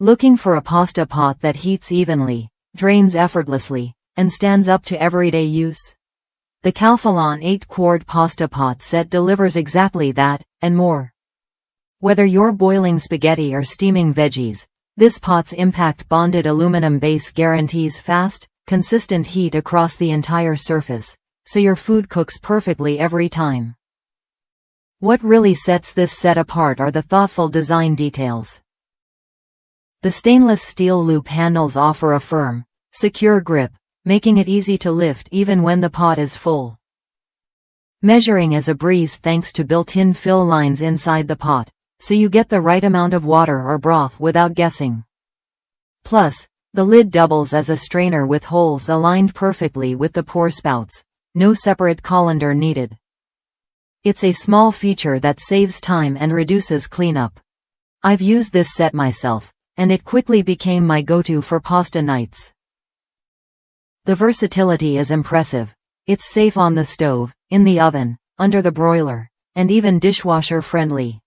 Looking for a pasta pot that heats evenly, drains effortlessly, and stands up to everyday use? The Calphalon 8-Quart pasta pot set delivers exactly that, and more. Whether you're boiling spaghetti or steaming veggies, this pot's impact-bonded aluminum base guarantees fast, consistent heat across the entire surface, so your food cooks perfectly every time. What really sets this set apart are the thoughtful design details. The stainless steel loop handles offer a firm, secure grip, making it easy to lift even when the pot is full. Measuring is a breeze thanks to built-in fill lines inside the pot, so you get the right amount of water or broth without guessing. Plus, the lid doubles as a strainer with holes aligned perfectly with the pour spouts, no separate colander needed. It's a small feature that saves time and reduces cleanup. I've used this set myself, and it quickly became my go-to for pasta nights. The versatility is impressive. It's safe on the stove, in the oven, under the broiler, and even dishwasher-friendly.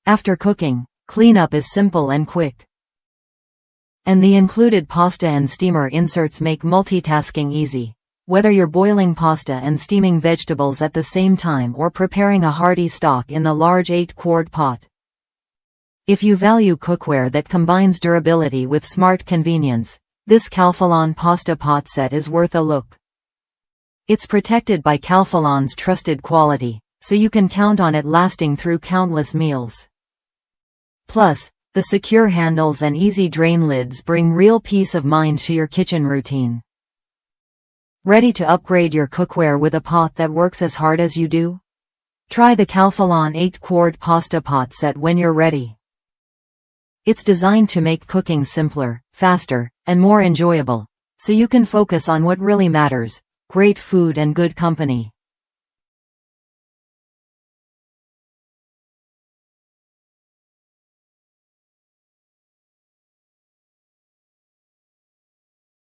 After cooking, cleanup is simple and quick. And the included pasta and steamer inserts make multitasking easy, whether you're boiling pasta and steaming vegetables at the same time or preparing a hearty stock in the large 8-quart pot. If you value cookware that combines durability with smart convenience, this Calphalon pasta pot set is worth a look. It's protected by Calphalon's trusted quality, so you can count on it lasting through countless meals. Plus, the secure handles and easy drain lids bring real peace of mind to your kitchen routine. Ready to upgrade your cookware with a pot that works as hard as you do? Try the Calphalon 8-Quart pasta pot set when you're ready. It's designed to make cooking simpler, faster, and more enjoyable, so you can focus on what really matters: great food and good company.